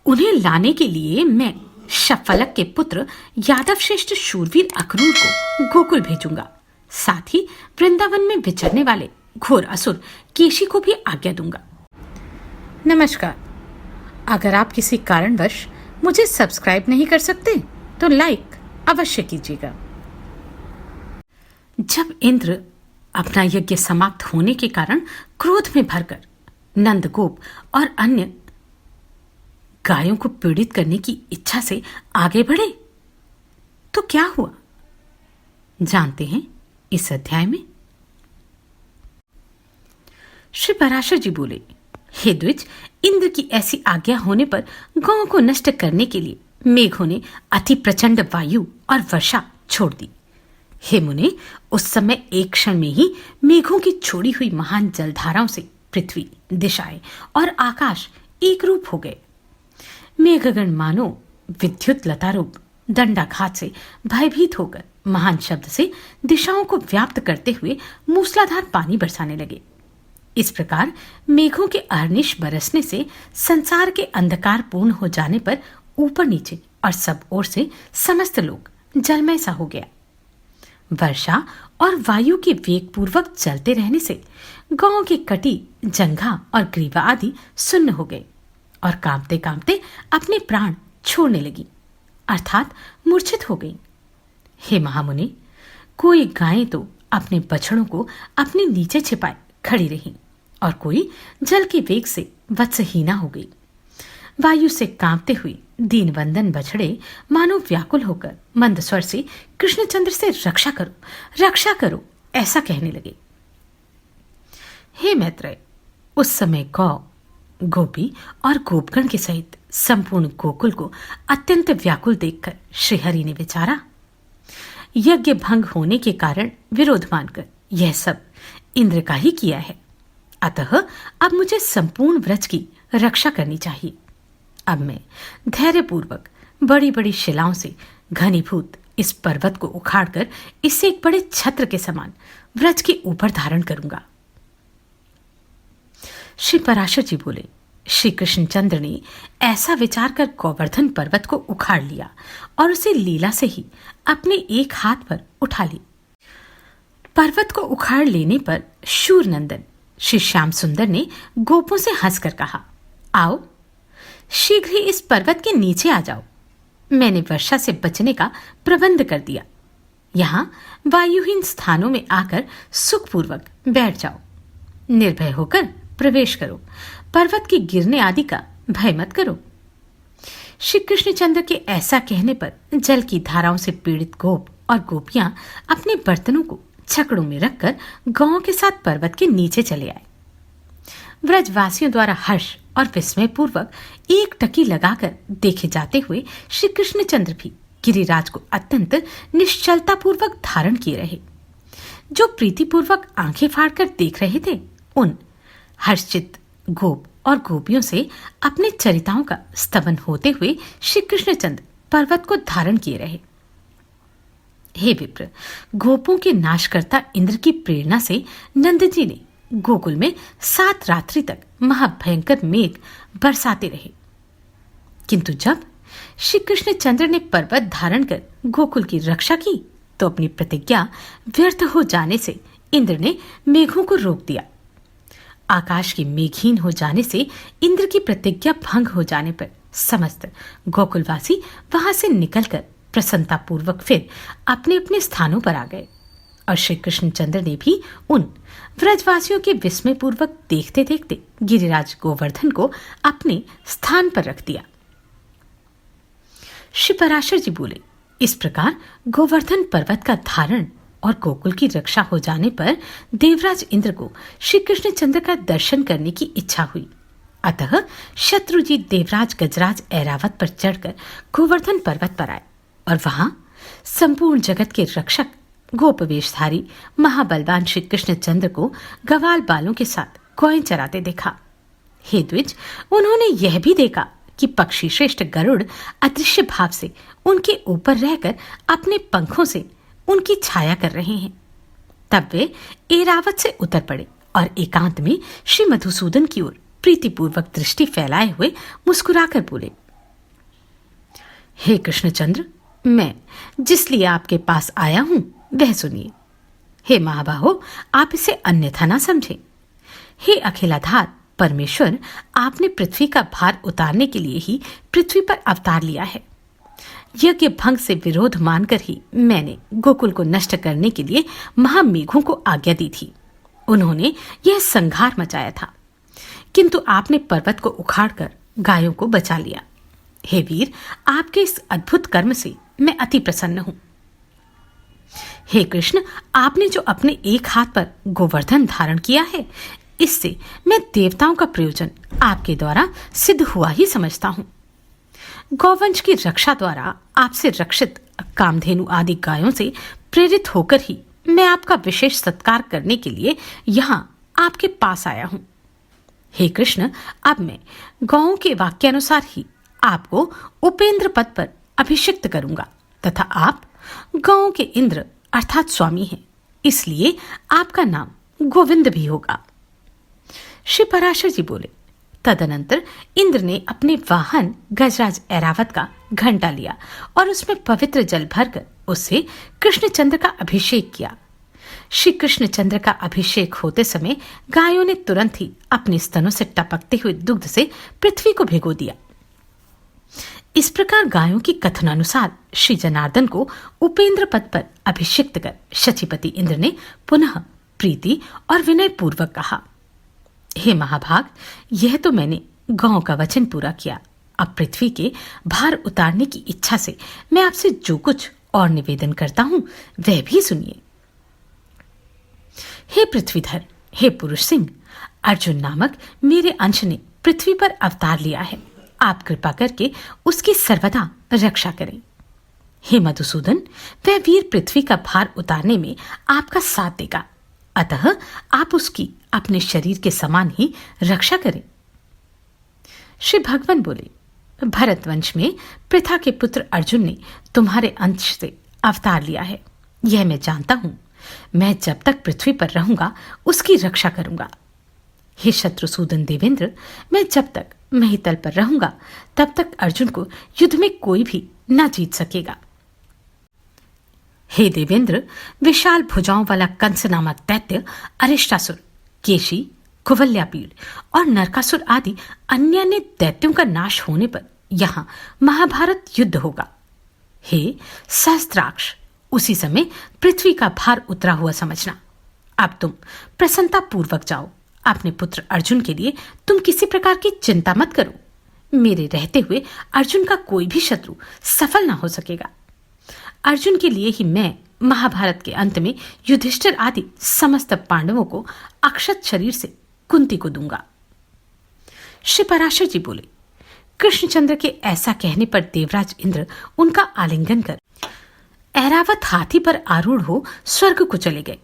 उन्हें लाने के लिए मैं शफलक के पुत्र यादव श्रेष्ठ शूरवीर अक्रूर को गोकुल भेजूंगा। साथ ही वृंदावन में विचरने वाले घोर असुर केशी को भी आज्ञा दूंगा। नमस्कार। अगर आप किसी कारणवश मुझे सब्सक्राइब नहीं कर सकते तो लाइक अवश्य कीजिएगा। जब इंद्र अपना यज्ञ समाप्त होने के कारण क्रोध में भरकर नंदगोप और अन्य गायों को पीड़ित करने की इच्छा से आगे बढ़े तो क्या हुआ, जानते हैं इस अध्याय में। श्री पराशर जी बोले, हे द्विज, इंद्र की ऐसी आज्ञा होने पर गांव को नष्ट करने के लिए मेघों ने अति प्रचंड वायु और वर्षा छोड़ दी। हे मुने, उस समय एक क्षण में ही मेघों की छोड़ी हुई महान जलधाराओं से पृथ्वी, दिशाएं और आकाश एक रूप हो गए। मेघगण मानो विद्युत लतारूप दंडाघात से भयभीत होकर महान शब्द से दिशाओं को व्याप्त करते हुए मूसलाधार पानी बरसाने लगे। इस प्रकार मेघों के अहर्निश बरसने से संसार के अंधकार पूर्ण हो जाने पर ऊपर नीचे और सब ओर से समस्त लोक जलमय सा हो गया। वर्षा और वायु के वेग पूर्वक चलते रहने से गांव के कटी, जंघा और ग्रीवा आदि सुन्न हो गए और कांपते कांपते अपने प्राण छोड़ने लगी, अर्थात मूर्छित हो गई। हे महामुनि, कोई गायें तो अपने बछड़ों को अपने नीचे छिपाए खड़ी रहीं और कोई जल के वेग से वत्सहीना हो गई। वायु से कांपते हुए दीनवंदन बछड़े मानो व्याकुल होकर मंद स्वर से कृष्णचंद्र से रक्षा करो ऐसा कहने लगे। हे मैत्रेय, उस समय गौ, गोपी और गोपगण के सहित संपूर्ण गोकुल को अत्यंत व्याकुल देखकर श्रीहरि ने विचारा, यज्ञ भंग होने के कारण विरोध मानकर यह सब इंद्र का ही किया है, अतः अब मुझे संपूर्ण व्रज की रक्षा करनी चाहिए। अब मैं धैर्यपूर्वक बड़ी बड़ी शिलाओं से घनीभूत इस पर्वत को उखाड़कर इसे एक बड़े छत्र के समान व्रज के ऊपर धारण करूंगा। श्री पराशर जी बोले, श्री कृष्णचंद्र ने ऐसा विचार कर गोवर्धन पर्वत को उखाड़ लिया और उसे लीला से ही अपने एक हाथ पर उठा ली। पर्वत को उखाड़ लेने पर शूरनंदन श्री श्याम सुंदर ने गोपों से हंसकर कहा, आओ शीघ्र ही इस पर्वत के नीचे आ जाओ। मैंने वर्षा से बचने का प्रबंध कर दिया। यहां वायुहीन स्थानों में आकर सुखपूर्वक बैठ जाओ। निर्भय होकर प्रवेश करो। पर्वत के गिरने आदि का भय मत करो। श्री कृष्णचंद्र के ऐसा कहने पर जल की धाराओं से पीड़ित गोप और गोपियां अपने बर्तनों को छकड़ों में रखकर गांव के साथ पर्वत के नीचे चले आए। व्रजवासियों द्वारा हर्ष और विस्मय पूर्वक एक टकी लगाकर देखे जाते हुए श्री कृष्णचंद्र भी गिरिराज को अत्यंत निश्चलता पूर्वक धारण किए रहे। जो प्रीतिपूर्वक आंखें फाड़कर देख रहे थे, उन हर्षचित गोप और गोपियों से अपने चरिताओं का स्तवन होते हुए श्री कृष्णचंद्र पर्वत को धारण किए रहे। हे विप्र, गोपों के नाशकर्ता इंद्र की प्रेरणा से नंद जी ने गोकुल में 7 रात्रि तक महाभयंकर मेघ बरसाते रहे। किंतु जब श्री कृष्णचंद्र ने पर्वत धारण कर गोकुल की रक्षा की तो अपनी प्रतिज्ञा व्यर्थ हो जाने से इंद्र ने मेघों को रोक दिया। आकाश के मेघहीन हो जाने से इंद्र की प्रतिज्ञा भंग हो जाने पर समस्त गोकुलवासी वहां से निकलकर प्रसन्नता पूर्वक फिर अपने अपने स्थानों पर आ गए और श्री कृष्णचंद्र ने भी उन व्रजवासियों के विस्मय पूर्वक देखते देखते गिरिराज गोवर्धन को अपने स्थान पर रख दिया। श्री पराशर जी बोले, इस प्रकार गोवर्धन पर्वत का धारण और गोकुल की रक्षा हो जाने पर देवराज इंद्र को श्री कृष्णचंद्र का दर्शन करने की इच्छा हुई। अतः शत्रुजीत देवराज गजराज ऐरावत पर चढ़कर गोवर्धन पर्वत पर आए और वहां संपूर्ण जगत के रक्षक गोपवेशधारी महाबलवान श्री कृष्णचंद्र को गवाल बालों के साथ गौएं चराते देखा। हे द्विज, उन्होंने यह भी देखा कि पक्षी श्रेष्ठ गरुड़ अदृश्य भाव से उनके ऊपर रहकर अपने पंखों से उनकी छाया कर रहे हैं। तब वे ऐरावत से उतर पड़े और एकांत में श्री मधुसूदन की ओर प्रीतिपूर्वक दृष्टि फैलाए हुए मुस्कुराकर बोले, हे कृष्णचंद्र, मैं जिसलिए आपके पास आया हूं वह सुनिए। हे महाबाहो, आप इसे अन्यथा ना समझें। हे अखिलाधार परमेश्वर, आपने पृथ्वी का भार उतारने के लिए ही पृथ्वी पर अवतार लिया है। यज्ञ भंग से विरोध मानकर ही मैंने गोकुल को नष्ट करने के लिए महामेघों को आज्ञा दी थी। उन्होंने यह संहार मचाया था, किंतु आपने पर्वत को उखाड़कर गायों को बचा लिया। हे वीर, आपके इस अद्भुत कर्म से मैं अति प्रसन्न हूं। हे कृष्ण, आपने जो अपने एक हाथ पर गोवर्धन धारण किया है, इससे मैं देवताओं का प्रयोजन आपके द्वारा सिद्ध हुआ ही समझता हूं। गौवंश की रक्षा द्वारा आपसे रक्षित कामधेनु आदि गायों से प्रेरित होकर ही मैं आपका विशेष सत्कार करने के लिए यहाँ आपके पास आया हूं। हे कृष्ण, अब मैं गौओं के वाक्यानुसार ही आपको उपेंद्र पद पर अभिषिक्त करूंगा तथा आप गौओं के इंद्र अर्थात स्वामी हैं, इसलिए आपका नाम गोविंद भी होगा। श्री पराशर जी बोले, तदनंतर इंद्र ने अपने वाहन गजराज ऐरावत का घंटा लिया और उसमें पवित्र जल भरकर उससे कृष्णचंद्र का अभिषेक किया। श्री कृष्णचंद्र का अभिषेक होते समय गायों ने तुरंत ही अपने स्तनों से टपकते हुए दुग्ध से पृथ्वी को भिगो दिया। इस प्रकार गायों की कथनानुसार श्री जनार्दन को उपेंद्र पद पर अभिषिक्त कर शचीपति इंद्र ने पुनः प्रीति और विनय पूर्वक कहा, हे महाभाग, यह तो मैंने गौ का वचन पूरा किया। अब पृथ्वी के भार उतारने की इच्छा से मैं आपसे जो कुछ और निवेदन करता हूं वह भी सुनिए। हे पृथ्वीधर, हे पुरुष सिंह, अर्जुन नामक मेरे अंश ने पृथ्वी पर अवतार लिया है। आप कृपा करके उसकी सर्वदा रक्षा करें। हे मधुसूदन, वह वीर पृथ्वी का भार उतारने में आपका साथ देगा, अतः आप उसकी अपने शरीर के समान ही रक्षा करें। श्री भगवान बोले, भरतवंश में पृथा के पुत्र अर्जुन ने तुम्हारे अंश से अवतार लिया है, यह मैं जानता हूं। मैं जब तक पृथ्वी पर रहूंगा उसकी रक्षा करूंगा। हे शत्रुसूदन देवेंद्र, मैं जब तक महितल पर रहूंगा तब तक अर्जुन को युद्ध में कोई भी न जीत सकेगा। हे देवेंद्र, विशाल भुजाओं वाला कंस नामक दैत्य अरिष्टासुर, केशी, कुवल्यापीड़ और नरकासुर आदि अन्य अन्य दैत्यों का नाश होने पर यहाँ महाभारत युद्ध होगा। हे सहस्त्राक्ष, उसी समय पृथ्वी का भार उतरा हुआ समझना। अब तुम प्रसन्नता पूर्वक जाओ। अपने पुत्र अर्जुन के लिए तुम किसी प्रकार की चिंता मत करो। मेरे रहते हुए अर्जुन का कोई भी शत्रु सफल ना हो सकेगा। अर्जुन के लिए ही मैं महाभारत के अंत में युधिष्ठिर आदि समस्त पांडवों को अक्षत शरीर से कुंती को दूंगा। श्री पराशर जी बोले, कृष्णचंद्र के ऐसा कहने पर देवराज इंद्र उनका आलिंगन कर ऐरावत हाथी पर आरूढ़ हो स्वर्ग को चले गए।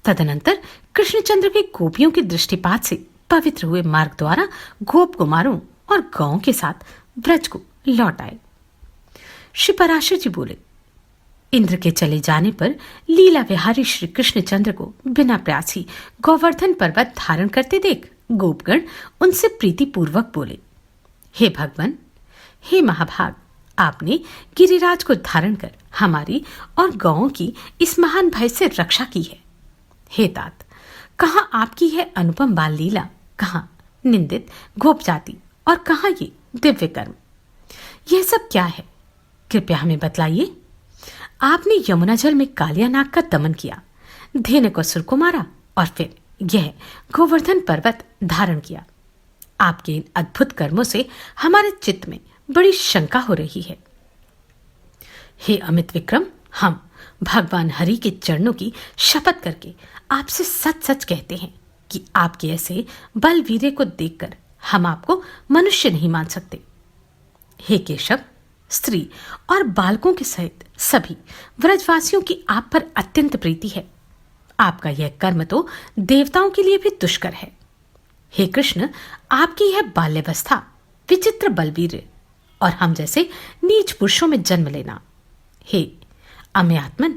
तदनंतर कृष्णचंद्र के गोपियों के दृष्टिपात से पवित्र हुए मार्ग द्वारा गोप कुमारों और गौं के साथ ब्रज को लौट आए। श्री पराशर जी बोले, इंद्र के चले जाने पर लीला विहारी श्री कृष्णचंद्र को बिना प्रयास ही गोवर्धन पर्वत धारण करते देख गोपगण उनसे प्रीतिपूर्वक बोले, हे भगवान, हे महाभाग, आपने गिरिराज को धारण कर हमारी और गौओं की इस महान भय से रक्षा की है। हे तात, कहाँ आपकी है अनुपम बाल लीला, कहाँ निंदित गोप जाति और कहाँ ये दिव्य कर्म। यह सब क्या है, कृपया हमें बतलाइए। आपने यमुना जल में कालिया नाग का दमन किया, धेनुकासुर को मारा और फिर यह गोवर्धन पर्वत धारण किया। आपके इन अद्भुत कर्मों से हमारे चित्त में बड़ी शंका हो रही है। हे अमित विक्रम, हम भगवान हरि के चरणों की शपथ करके आपसे सच सच कहते हैं कि आपके ऐसे बलवीरे को देखकर हम आपको मनुष्य नहीं मान सकते। हे केशव, स्त्री और बालकों के सहित सभी व्रजवासियों की आप पर अत्यंत प्रीति है। आपका यह कर्म तो देवताओं के लिए भी दुष्कर है। हे कृष्ण, आपकी यह बाल्यावस्था, विचित्र बलवीर और हम जैसे नीच पुरुषों में जन्म लेना। हे अम्यात्मन,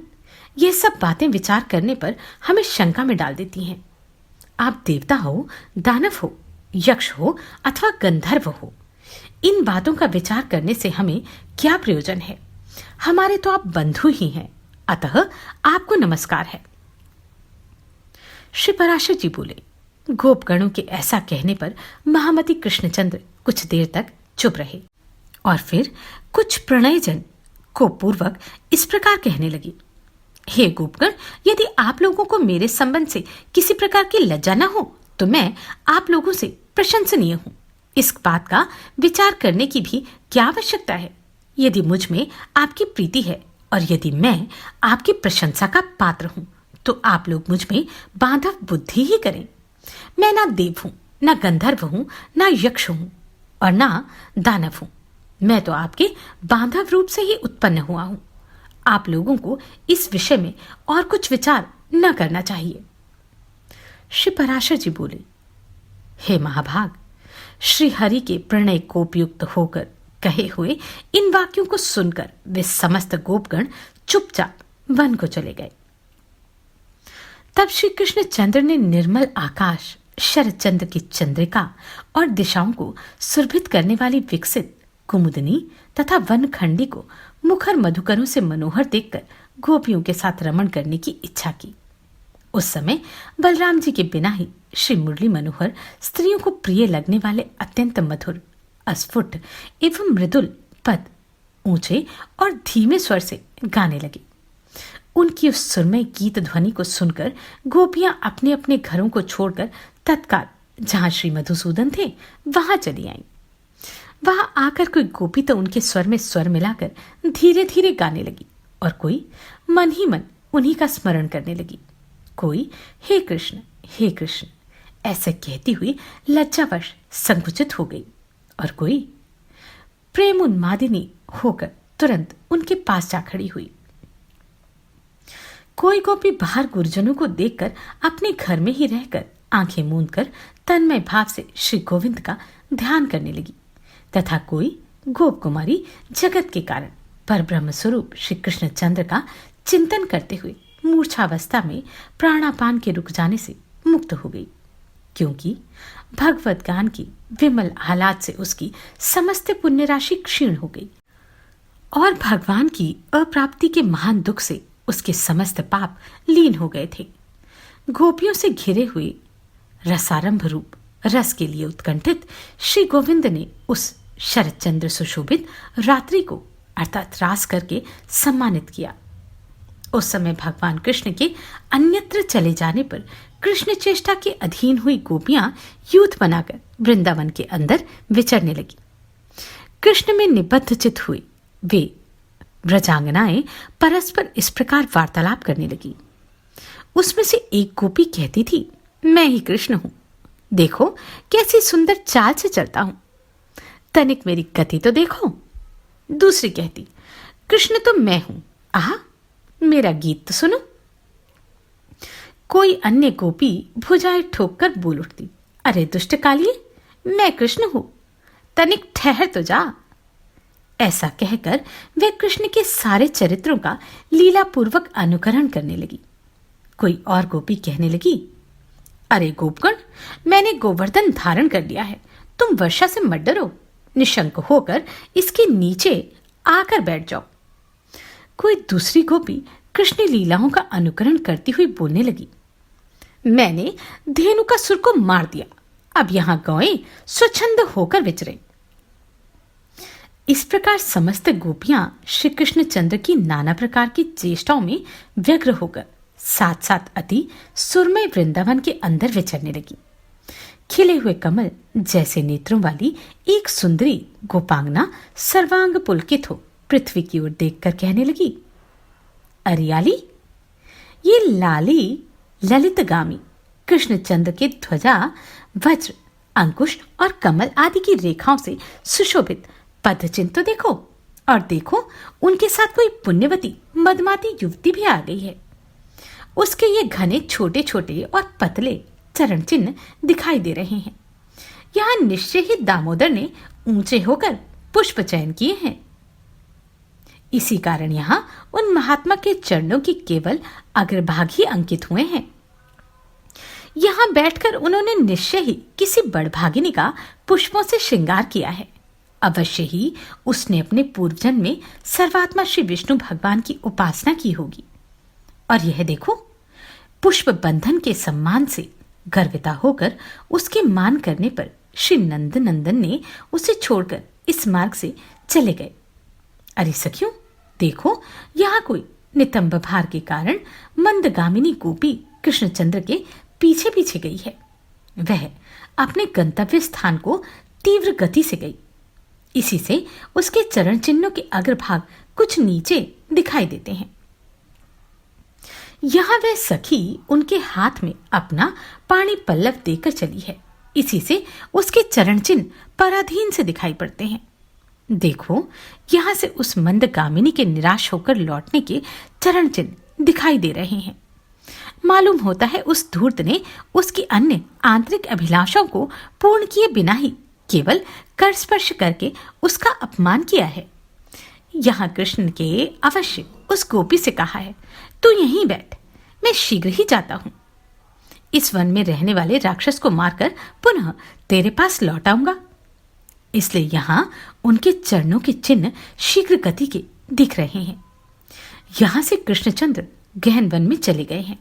ये सब बातें विचार करने पर हमें शंका में डाल देती हैं। आप देवता हो, दानव हो, यक्ष हो अथवा गंधर्व हो, इन बातों का विचार करने से हमें क्या प्रयोजन है? हमारे तो आप बंधु ही हैं, अतः आपको नमस्कार है। श्री पराशर जी बोले। गोपगणों के ऐसा कहने पर महामती कृष्णचंद्र कुछ देर तक चुप रहे और फिर कुछ प्रणयजन को पूर्वक इस प्रकार कहने लगी। हे गोपगण, यदि आप लोगों को मेरे संबंध से किसी प्रकार की लज्जा न हो तो मैं आप लोगों से प्रशंसनीय हूं। इस बात का विचार करने की भी क्या आवश्यकता है? यदि मुझ में आपकी प्रीति है और यदि मैं आपकी प्रशंसा का पात्र हूं तो आप लोग मुझ में बांधव बुद्धि ही करें। मैं ना देव हूं, ना गंधर्व हूं, ना यक्ष हूं और ना दानव हूं। मैं तो आपके बांधव रूप से ही उत्पन्न हुआ हूं। आप लोगों को इस विषय में और कुछ विचार न करना चाहिए। श्री पराशर जी बोले। हे महाभाग, श्री हरि के प्रणय कोपयुक्त होकर कहे हुए इन वाक्यों को सुनकर वे समस्त गोपगण चुपचाप वन को चले गए। तब श्री कृष्ण चंद्र ने निर्मल आकाश, शरद चंद्र की चंद्रिका और दिशाओं को सुरभित करने वाली विकसित कुमुदनी तथा वनखंडी को मुखर मधुकरों से मनोहर देखकर गोपियों के साथ रमण करने की इच्छा की। उस समय बलराम जी के बिना ही श्री मुरली मनोहर स्त्रियों को प्रिय लगने वाले अत्यंत मधुर, अस्फुट एवं मृदुल पद ऊंचे और धीमे स्वर से गाने लगे। उनकी उस सुरमय गीत ध्वनि को सुनकर गोपियां अपने अपने घरों को छोड़कर तत्काल जहां श्री मधुसूदन थे वहां चली आईं। वहां आकर कोई गोपी तो उनके स्वर में स्वर मिलाकर धीरे धीरे गाने लगी और कोई मन ही मन उन्हीं का स्मरण करने लगी। कोई हे कृष्ण ऐसे कहती हुई लज्जावश संकुचित हो गई और कोई प्रेम उन्मादिनी होकर तुरंत उनके पास जा खड़ी हुई। कोई गोपी बाहर गुरुजनों को देखकर अपने घर में ही रहकर आंखें मूंदकर तन्मय भाव से श्री गोविंद का ध्यान करने लगी तथा कोई गोप कुमारी जगत के कारण परब्रह्म स्वरूप श्री कृष्ण चंद्र का चिंतन करते हुए मूर्छावस्था में प्राणापान के रुक जाने से मुक्त हो गई, क्योंकि भगवत गान की विमल आह्लाद से उसकी समस्त पुण्य राशि क्षीण हो गई और भगवान की अप्राप्ति के महान दुख से उसके समस्त पाप लीन हो गए थे। गोपियों से घिरे हुए रसारंभ रूप रस के लिए उत्कंठित श्री गोविंद ने उस शरदचंद्र सुशोभित रात्रि को अर्थात रास करके सम्मानित किया। उस समय भगवान कृष्ण के अन्यत्र चले जाने पर कृष्ण चेष्टा के अधीन हुई गोपियां यूथ बनाकर वृंदावन के अंदर विचरने लगी। कृष्ण में निबद्ध चित हुई वे ब्रजांगनाएं परस्पर इस प्रकार वार्तालाप करने लगी। उसमें से एक गोपी कहती थी, मैं ही कृष्ण हूं, देखो कैसी सुंदर चाल से चलता हूं, तनिक मेरी गति तो देखो। दूसरी कहती, कृष्ण तो मैं हूं, आहा मेरा गीत तो सुनो। कोई अन्य गोपी भुजाएं ठोककर बोल उठती, अरे दुष्ट कालिए, मैं कृष्ण हूं, तनिक ठहर तो जा। ऐसा कहकर वे कृष्ण के सारे चरित्रों का लीला पूर्वक अनुकरण करने लगी। कोई और गोपी कहने लगी, अरे गोपगण, मैंने गोवर्धन धारण कर लिया है, तुम वर्षा से मत डरो, निशंक होकर इसके नीचे आकर बैठ जाओ। कोई दूसरी गोपी कृष्ण लीलाओं का अनुकरण करती हुई बोलने लगी, मैंने धेनु का सुर को मार दिया, अब यहां गौएं स्वच्छंद होकर विचरे। इस प्रकार समस्त गोपियां श्री कृष्ण चंद्र की नाना प्रकार की चेष्टाओं में व्यग्र होकर साथ साथ अति सुरमय वृंदावन के अंदर विचरने लगी। खिले हुए कमल जैसे नेत्रों वाली एक सुंदरी गोपांगना सर्वांग पुलकित हो पृथ्वी की ओर देखकर कहने लगी, अरियाली, ये लाली ललितगामी कृष्णचंद्र के ध्वजा, वज्र, अंकुश और कमल आदि की रेखाओं से सुशोभित पदचिन्ह तो देखो, और देखो उनके साथ कोई पुण्यवती मदमाती युवती भी आ गई है। उसके ये घने छोटे छोटे और पतले चरण चिन्ह दिखाई दे रहे हैं। यहां निश्चय ही दामोदर ने ऊंचे होकर पुष्प चयन किए हैं। इसी कारण यहां उन महात्मा के चरणों की केवल अग्रभाग ही अंकित हुए हैं। यहां बैठकर उन्होंने निश्चय ही किसी बड़भागिनी का पुष्पों से श्रृंगार किया है। अवश्य ही उसने अपने पूर्वजन्म में सर्वात्मा श्री विष्णु भगवान की उपासना की होगी। और यह देखो, पुष्प बंधन के सम्मान से गर्विता होकर उसके मान करने पर श्री नंदन ने उसे छोड़कर इस मार्ग से चले गए। अरे सखियों, देखो, यहाँ कोई नितंब भार के कारण मंदगामिनी गोपी कृष्णचंद्र के पीछे पीछे गई है। वह अपने गंतव्य स्थान को तीव्र गति से गई। इसी से उसके चरण चिन्हों के अग्रभाग कुछ नीचे दिखाई देते हैं। यहां वह सखी उनके हाथ में अपना पाणी पल्लव देकर चली है। इसी से उसके चरण चिन्ह पराधीन से दिखाई पड़ते हैं। देखो, यहां से उस मंदगामिनी के निराश होकर लौटने के चरण चिन्ह दिखाई दे रहे हैं। मालूम होता है उस धूर्त ने उसकी अन्य आंतरिक अभिलाषाओं को पूर्ण किए बिना ही केवल कर स्पर्श करके उसका अपमान किया है। यहां कृष्ण के अवश्य उस गोपी से कहा है, तू यहीं बैठ, मैं शीघ्र ही जाता हूं। इस वन में रहने वाले राक्षस को मारकर पुनः तेरे पास लौट आऊंगा। इसलिए यहां उनके चरणों के चिन्ह शीघ्र गति के दिख रहे हैं। यहां से कृष्णचंद्र गहन वन में चले गए हैं।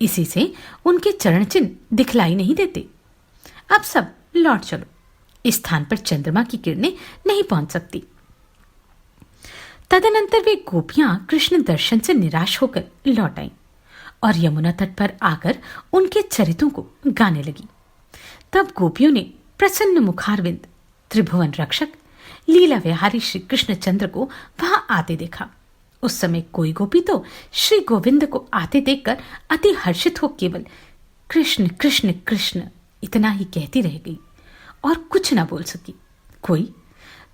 इसी से उनके चरण चिन्ह दिखलाई नहीं देते। अब सब लौट चलो, इस स्थान पर चंद्रमा की किरणें नहीं पहुंच सकती। तदनंतर वे गोपियां कृष्ण दर्शन से निराश होकर लौट आईं और यमुना तट पर आकर उनके चरितों को गाने लगी। तब गोपियों ने प्रसन्न मुखारविंद त्रिभुवन रक्षक लीला विहारी श्री कृष्णचंद्र को वहां आते देखा। उस समय कोई गोपी तो श्री गोविंद को आते देखकर अति हर्षित हो केवल कृष्ण कृष्ण कृष्ण इतना ही कहती रह गई और कुछ न बोल सकी। कोई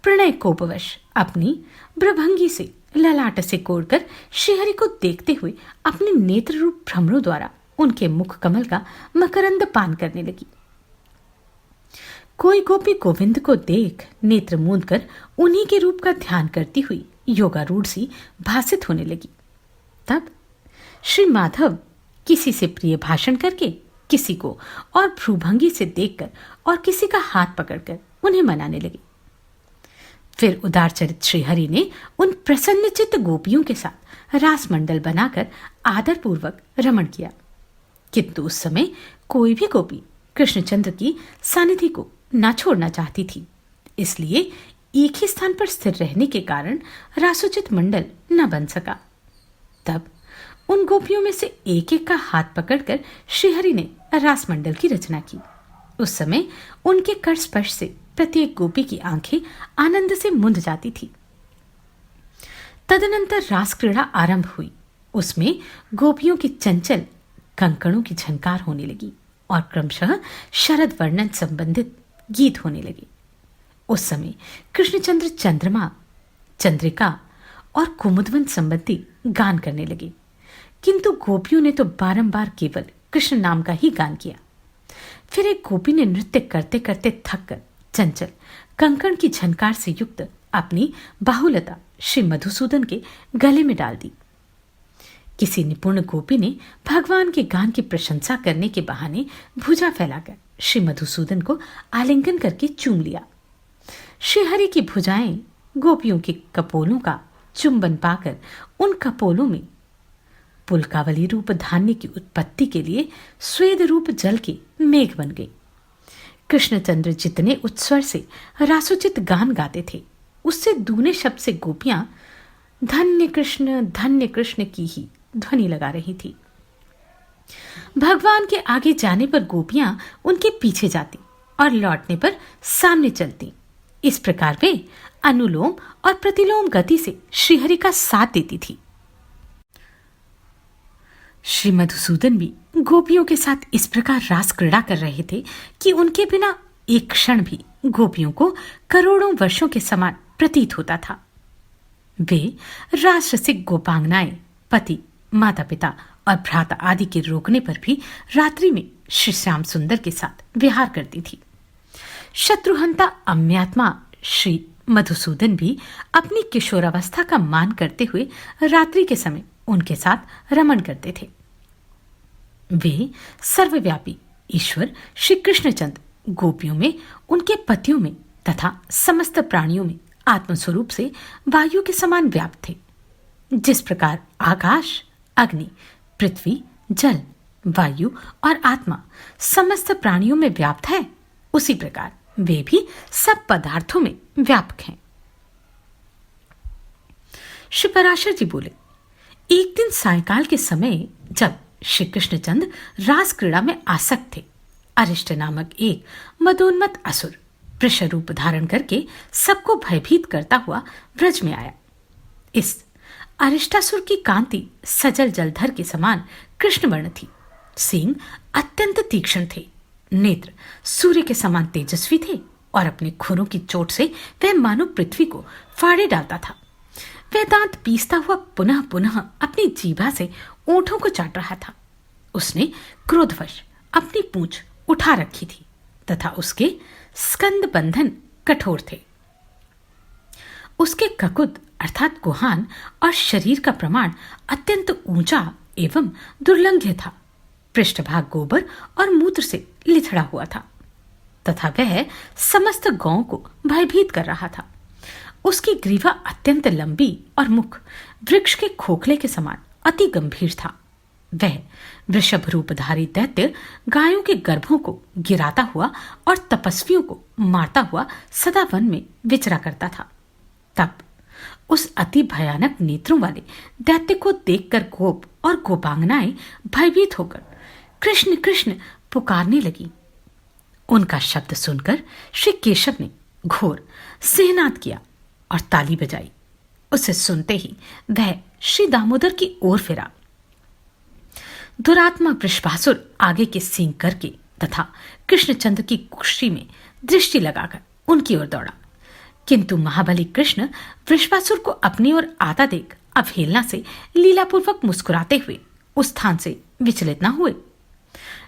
प्रणय कोपवश अपनी ब्रभंगी से ललाट से कोड़कर श्रीहरि को देखते हुए अपने नेत्र रूप भ्रमरों द्वारा उनके मुख कमल का मकरंद पान करने लगी। कोई गोपी गोविंद को देख नेत्र मूंद कर उन्हीं के रूप का ध्यान करती हुई योगारूढ़ सी भासित होने लगी। तब श्री माधव किसी से प्रिय भाषण करके, किसी को और भ्रूभंगी से देखकर और किसी का हाथ पकड़कर उन्हें मनाने लगे। फिर उदारचरित श्रीहरि ने उन प्रसन्नचित्त गोपियों के साथ रासमंडल बनाकर आदरपूर्वक रमण किया। किंतु उस समय कोई भी गोपी कृष्णचंद्र की सानिध्य को न छोड़ना चाहती थी। इसलिए एक ही स्थान पर स्थिर रहने के कारण रासोचित मंडल न बन सका। तब उन गोपियों में से एक एक का हाथ पकड़कर श्रीहरि ने रासमंडल की रचना की। उस समय उनके कर स्पर्श से प्रत्येक गोपी की आंखें आनंद से मुंद जाती थी। तदनंतर रास क्रीड़ा आरंभ हुई। उसमें गोपियों की चंचल कंकणों की झनकार होने लगी और क्रमशः शरद वर्णन संबंधित गीत होने लगे। उस समय कृष्णचंद्र चंद्रमा, चंद्रिका और कुमुदवन संबंधी गान करने लगे। किंतु गोपियों ने तो बारंबार केवल कृष्ण नाम का ही गान किया। फिर एक गोपी ने नृत्य करते करते थक कर चंचल कंकण की झनकार से युक्त अपनी बाहुलता श्री मधुसूदन के गले में डाल दी। किसी निपुण गोपी ने भगवान के गान की प्रशंसा करने के बहाने भुजा फैलाकर श्री मधुसूदन को आलिंगन करके चूम लिया। श्रीहरि की भुजाएं गोपियों के कपोलों का चुंबन पाकर उन कपोलों में पुलकावली रूप धान्य की उत्पत्ति के लिए स्वेद रूप जल के मेघ बन गई। कृष्णचंद्र जितने उत्स्वर से रासोचित गान गाते थे, उससे दूने शब्द से गोपियां धन्य कृष्ण की ही ध्वनि लगा रही थी। भगवान के आगे जाने पर गोपियां उनके पीछे जाती और लौटने पर सामने चलती। इस प्रकार वे अनुलोम और प्रतिलोम गति से श्रीहरि का साथ देती थी। श्री मधुसूदन भी गोपियों के साथ इस प्रकार रास क्रीड़ा कर रहे थे कि उनके बिना एक क्षण भी गोपियों को करोड़ों वर्षों के समान प्रतीत होता था। वे रास रसिक गोपांगनाएं पति, माता पिता और भ्राता आदि के रोकने पर भी रात्रि में श्री श्याम सुंदर के साथ विहार करती थी। शत्रुहंता अम्यात्मा श्री मधुसूदन भी अपनी किशोरावस्था का मान करते हुए रात्रि के समय उनके साथ रमण करते थे। वे सर्वव्यापी ईश्वर श्री कृष्णचंद्र गोपियों में, उनके पतियों में तथा समस्त प्राणियों में आत्मस्वरूप से वायु के समान व्याप्त थे। जिस प्रकार आकाश, अग्नि, पृथ्वी, जल, वायु और आत्मा समस्त प्राणियों में व्याप्त है, उसी प्रकार वे भी सब पदार्थों में व्यापक हैं। श्री पराशर जी बोले, एक दिन सायंकाल के समय जब श्री कृष्णचंद्र रास क्रीड़ा में आसक्त थे, अरिष्ट नामक एक मदोन्मत्त असुर वृष रूप धारण करके सबको भयभीत करता हुआ ब्रज में आया। इस अरिष्टासुर की कांति सजल जलधर के समान कृष्णवर्ण थी। सींग अत्यंत तीक्ष्ण थे, नेत्र सूर्य के समान तेजस्वी थे और अपने खुरों की चोट से वह मानो पृथ्वी को फाड़े डालता था। वह दांत पीसता हुआ पुनः पुनः अपनी जीभा से ओंठों को चाट रहा था। उसने क्रोधवश अपनी पूंछ उठा रखी थी तथा उसके स्कंद बंधन कठोर थे। उसके ककुद अर्थात गुहान और शरीर का प्रमाण अत्यंत ऊंचा एवं दुर्लंघ्य था। पृष्ठभाग गोबर और मूत्र से लिथड़ा हुआ था तथा वह समस्त गौं को भयभीत कर रहा था। उसकी ग्रीवा अत्यंत लंबी और मुख वृक्ष के खोखले के समान अति गंभीर था। वह वृषभ रूपधारी दैत्य गायों के गर्भों को गिराता हुआ और तपस्वियों को मारता हुआ सदा वन में विचरा करता था। तब उस अति भयानक नेत्रों वाले दैत्य को देखकर गोप और गोपांगनाएं भयभीत होकर कृष्ण कृष्ण पुकारने लगी। उनका शब्द सुनकर श्री केशव ने घोर सिंहनाद किया और ताली बजाई। उसे सुनते ही वह श्री दामोदर की ओर फिरा। दुरात्मा वृषभासुर आगे के सींग करके तथा कृष्णचंद्र की कुक्षी में दृष्टि लगाकर उनकी ओर दौड़ा, किंतु महाबली कृष्ण वृषभासुर को अपनी ओर आता देख अवहेलना से लीलापूर्वक मुस्कुराते हुए उस स्थान से विचलित न हुए।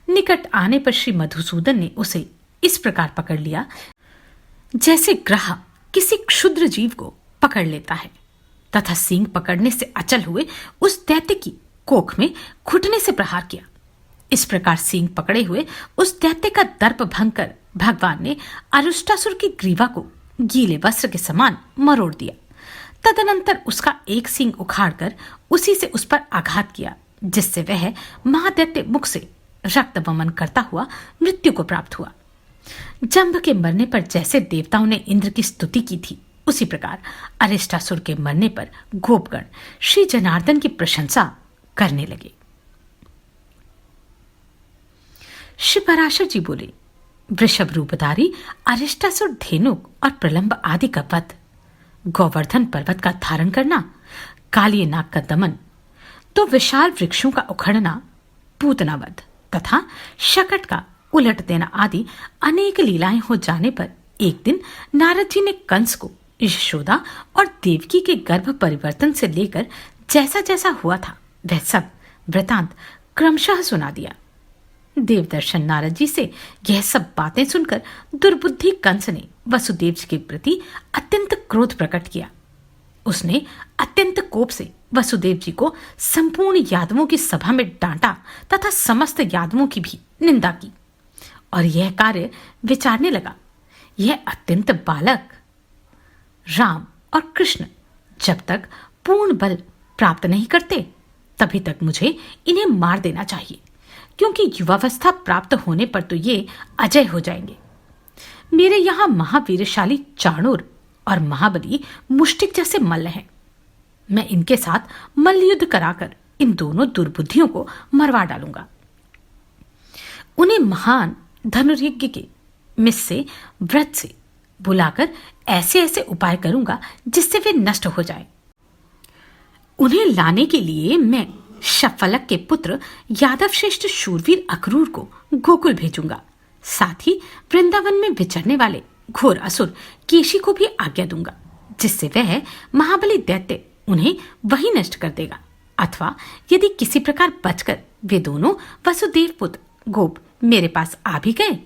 निकट आने पर श्री मधुसूदन ने उसे इस प्रकार पकड़ लिया जैसे ग्राह किसी क्षुद्र जीव को पकड़ लेता है, तथा सींग पकड़ने से अचल हुए उस दैत्य की कोख में घुटने से प्रहार किया। इस प्रकार सींग पकड़े हुए उस दैत्य का दर्प भंग कर भगवान ने अरिष्टासुर की ग्रीवा को गीले वस्त्र के समान मरोड़ दिया। तदनंतर उसका एक सींग उखाड़कर उसी से उस पर आघात किया, जिससे वह महादैत्य मुख से रक्त वमन करता हुआ मृत्यु को प्राप्त हुआ। जंभ के मरने पर जैसे देवताओं ने इंद्र की स्तुति की थी, उसी प्रकार अरिष्टासुर के मरने पर गोपगण श्री जनार्दन की प्रशंसा करने लगे। श्री पराशर जी बोले, वृषभ रूपधारी अरिष्टासुर धेनुक और प्रलंब आदि का वध, गोवर्धन पर्वत का धारण करना, कालिय नाग का दमन, तो विशाल वृक्षों का उखड़ना, पूतना वध तथा शकट का उलट देना आदि अनेक लीलाएं हो जाने पर एक दिन नारद जी ने कंस को यशोदा और देवकी के गर्भ परिवर्तन से लेकर जैसा जैसा हुआ था वह सब वृतांत क्रमशः सुना दिया। देवदर्शन नारद जी से यह सब बातें सुनकर दुर्बुद्धि कंस ने वसुदेव जी के प्रति अत्यंत क्रोध प्रकट किया। उसने अत्यंत कोप से वसुदेव जी को संपूर्ण यादवों की सभा में डांटा तथा समस्त यादवों की भी निंदा की और यह कार्य विचारने लगा, यह अत्यंत बालक राम और कृष्ण जब तक पूर्ण बल प्राप्त नहीं करते तभी तक मुझे इन्हें मार देना चाहिए, क्योंकि युवावस्था प्राप्त होने पर तो ये अजय हो जाएंगे। मेरे यहाँ महावीरशाली चाणूर और महाबली मुष्टिक जैसे मल्ल हैं। मैं इनके साथ मल्ल युद्ध कराकर इन दोनों दुर्बुद्धियों को मरवा डालूंगा। उन्हें महान धनुर्यज्ञ के मिस से व्रत से बुलाकर ऐसे ऐसे उपाय करूंगा जिससे वे नष्ट हो जाए। उन्हें लाने के लिए मैं शफलक के पुत्र यादव श्रेष्ठ शूरवीर अक्रूर को गोकुल भेजूंगा। साथ ही वृंदावन में विचरने वाले घोर असुर केशी को भी आज्ञा दूंगा, जिससे वह महाबली दैत्य उन्हें वही नष्ट कर देगा। अथवा यदि किसी प्रकार बचकर वे दोनों वसुदेव पुत्र गोप मेरे पास आ भी गए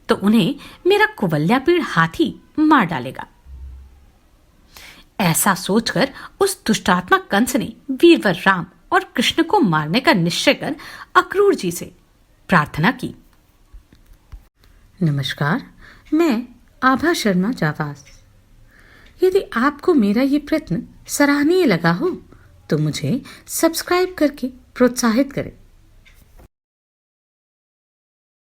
तो उन्हें मेरा कुवल्यापीड़ हाथी मार डालेगा। ऐसा सोचकर उस दुष्टात्मा कंस ने वीरवर राम और कृष्ण को मारने का निश्चय कर अक्रूर जी से प्रार्थना की। नमस्कार, मैं आभा शर्मा जावास। यदि आपको मेरा ये प्रयत्न सराहनीय लगा हो तो मुझे सब्सक्राइब करके प्रोत्साहित करें।